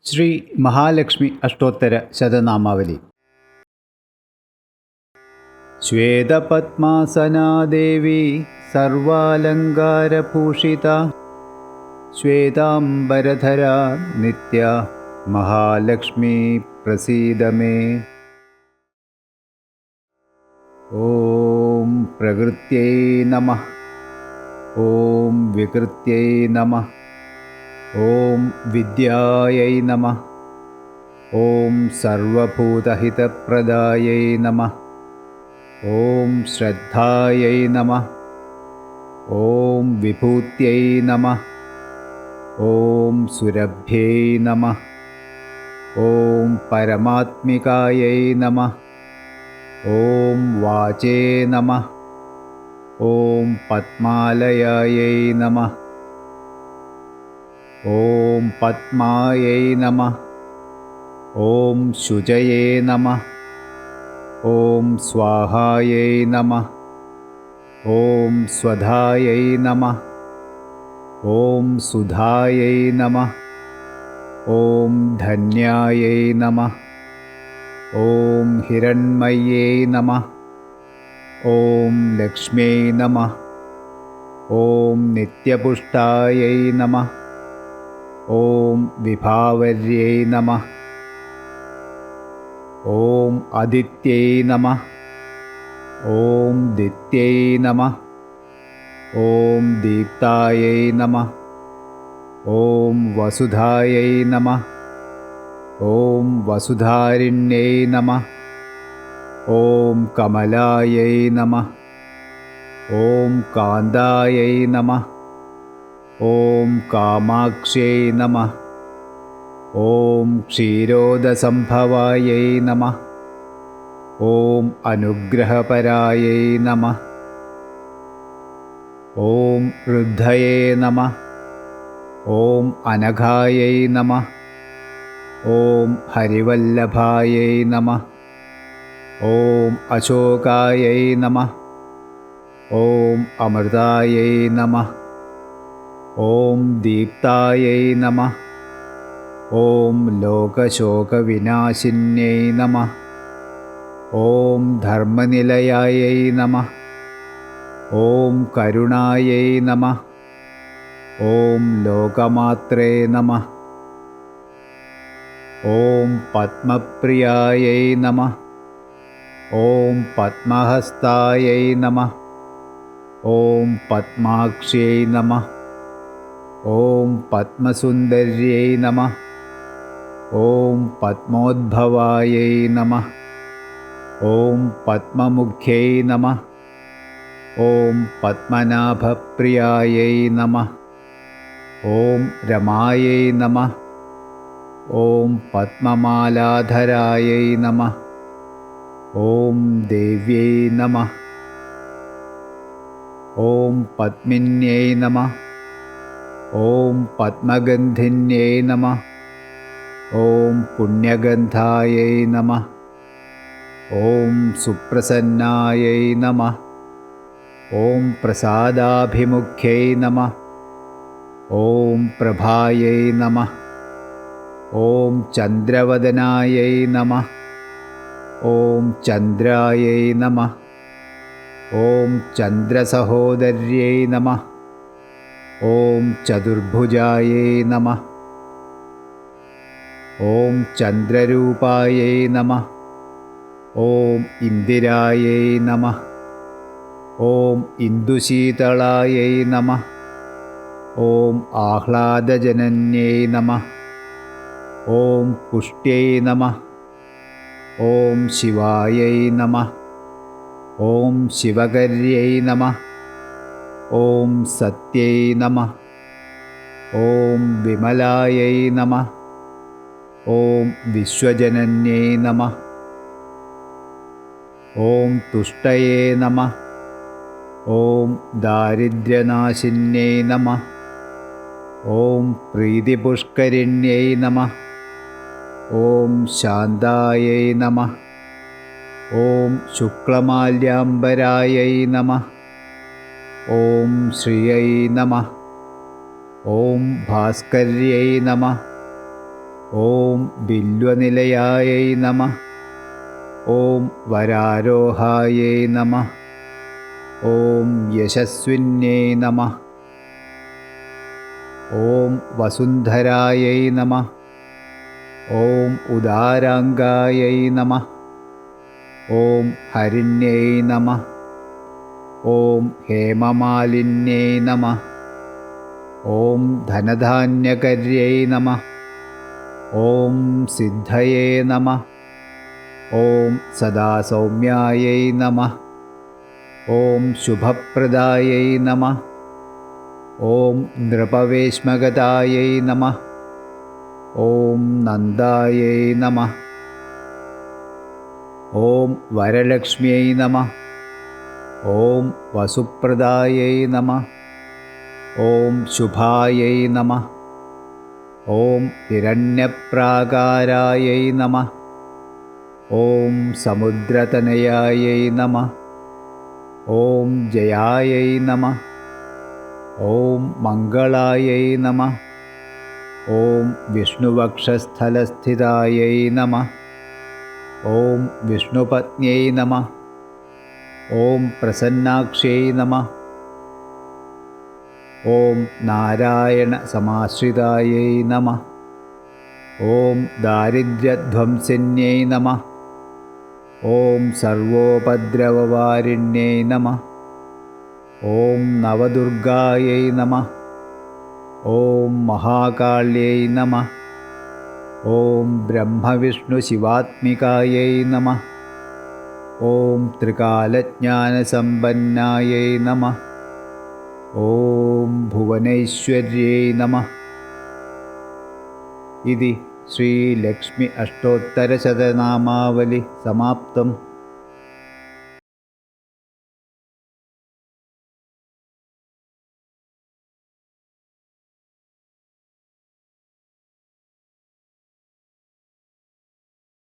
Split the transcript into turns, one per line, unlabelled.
ശ്രീ മഹാലക്ഷ്മി അഷ്ടോത്തര ശതനാമാവലി. ശ്വേതപദ്മാസനാ ദേവി സർവാലങ്കാരഭൂഷിത, ശ്വേതാംബരധരാ നിത്യ Mahalakshmi പ്രസീദ may. ഓം പ്രകൃത്यै നമഃ. ഓം വികൃത്यै നമഃ. ഓം വിദ്യായൈ നമഃ. ഓം സർവഭൂതഹിതപ്രദായൈ നമഃ. ഓം ശ്രദ്ധായൈ നമഃ. ഓം വിഭൂത്यै നമഃ. ഓം സുരഭ്യൈ നമഃ. ഓം പരമാത്മികായൈ നമഃ. ഓം വാചേ നമഃ. ഓം പദ്മാലയായൈ നമഃ. ഓം പദ്മായൈ നമഃ. ഓം ശുചയേ നമഃ. ഓം സ്വാഹായൈ നമഃ. ഓം സ്വധായൈ നമഃ. ഓം സുധായൈ നമഃ. ഓം ധന്യായൈ നമഃ. ഓം ഹിരണ്മയേ നമഃ. ഓം ലക്ഷ്മ്യൈ നമഃ. ഓം നിത്യപുഷ്ടായൈ നമഃ. ഓം വിഭാവര്यै നമഃ. ഓം അദിത്यै നമഃ. ഓം ദിത്यै നമഃ. ഓം ദീപ്തായൈ നമഃ. ഓം വസുധായൈ നമഃ. ഓം വസുധാരിണ്यै നമഃ. ഓം കമലായൈ നമഃ. ഓം കാന്തായൈ നമഃ. ഓം കാമാക്ഷ്यै നമഃ. ഓം ക്ഷീരോദസംഭവായൈ നമഃ. ഓം അനുഗ്രഹപരായൈ നമഃ. ഓം ഋദ്ധയേ നമഃ. ഓം അനഘായൈ നമഃ. ഓം ഹരിവല്ലഭായൈ നമഃ. ഓം അശോകായൈ നമഃ. ഓം അമൃതായൈ നമഃ. ഓം ദീപ്തായൈ നമഃ. ഓം ലോകശോകവിനാശിന്യൈ നമഃ. ഓം ധർമ്മനിലയായൈ നമഃ. ഓം കരുണായൈ നമഃ. ഓം ലോകമാത്രേ നമഃ. ഓം പദ്മപ്രിയായൈ നമഃ. ഓം പദ്മഹസ്തായൈ നമഃ. ഓം പദ്മാക്ഷ്यै നമഃ. ഓം പദ്മസുന്ദര്यै നമഃ. ഓം പദ്മോദ്ഭവായൈ നമഃ. ഓം പദ്മമുഖ്यै നമഃ. ഓം പദ്മനാഭപ്രിയായൈ നമഃ. ഓം രമായൈ നമഃ. ഓം പദ്മമാലാധരായൈ നമഃ. ഓം ദേവ്യൈ നമഃ. ഓം പദ്മിന്യൈ നമഃ. ഓം പദ്മഗന്ധിന്യൈ നമഃ. ഓം പുണ്യഗന്ധായൈ നമഃ. ഓം സുപ്രസന്നായൈ നമഃ. ഓം പ്രസാദാഭിമുഖ്യൈ നമഃ. ഓം പ്രഭായൈ നമഃ. ഓം ചന്ദ്രവദനായൈ നമഃ. ഓം ചന്ദ്രായൈ നമഃ. ഓം ചന്ദ്രസഹോദര്यै നമഃ. ഓം ചതുർഭുജായൈ നമഃ. ഓം ചന്ദ്രരൂപായൈ നമഃ. ഓം ഇന്ദിരായൈ നമഃ. ഓം ഇന്ദുശീതളായൈ നമഃ. ഓം ആഹ്ലാദജനന്യൈ നമഃ. ഓം പുഷ്ട്यै നമഃ. ഓം ശിവായൈ നമഃ. ഓം ശിവകര്यै നമഃ. ഓം സത്यै നമഃ. ഓം വിമലായൈ നമഃ. ഓം വിശ്വജനന്യൈ നമഃ. ഓം തുഷ്ടയേ നമഃ. ഓം ദാരിദ്ര്യനാശിന്യൈ നമഃ. ഓം പ്രീതിപുഷ്കരിണ്യൈ നമഃ. ഓം ശാന്തായൈ നമഃ. ഓം ശുക്ലമാല്യാംബരായൈ നമഃ. ഓം ശ്രിയൈ നമഃ. ഓം ഭാസ്കര്यै നമഃ. ഓം ബില്വനിലയായൈ നമഃ. ഓം വരാരോഹായൈ നമഃ. ഓം യശസ്വിന്യൈ നമഃ. ഓം വസുന്ധരായൈ നമഃ. ഓം ഉദാരാംഗായൈ നമഃ. ഓം ഹരിണ്യൈ നമഃ. ഓം ഹേമമാലിന്യൈ നമഃ. ഓം ധനധാന്യകര്यै നമഃ. ഓം സിദ്ധയേ നമഃ. ഓം സദാസൗമ്യായൈ നമഃ. ഓം ശുഭപ്രദായൈ നമഃ. ഓം നൃപവേശ്മഗതായൈ നമഃ. ഓം നന്ദായൈ നമഃ. ഓം വരലക്ഷ്മ്यै നമഃ. ഓം വസുപ്രദായൈ നമഃ. ഓം ശുഭായൈ നമഃ. ഓം ഹിരണ്യപ്രാകാരായൈ നമഃ. ഓം സമുദ്രതനയായൈ നമഃ. ഓം ജയായൈ നമഃ. ഓം മംഗളായൈ നമഃ. ഓം വിഷ്ണുവക്ഷസ്ഥലസ്ഥിതായൈ നമഃ. ഓം വിഷ്ണുപത്ന്യൈ നമഃ. ഓം പ്രസന്നാക്ഷ്यै നമഃ. ഓം നാരായണസമാശ്രിതായൈ നമഃ. ഓം ദാരിദ്ര്യധ്വംസിന്യൈ നമഃ. ഓം സർവോപദ്രവവാരിണ്യൈ നമഃ. ഓം നവദുർഗായൈ നമഃ. ഓം മഹാകാള്यै നമഃ. ഓം ബ്രഹ്മവിഷ്ണുശിവാത്മികായൈ നമഃ. ഓം ത്രികാലജ്ഞാനസമ്പന്നായൈ നമഃ. ഓം ഭുവനൈശ്വര്यै നമഃ. ഇതി ശ്രീലക്ഷ്മി അഷ്ടോത്തരശതനാമാവലി സമാപ്തം.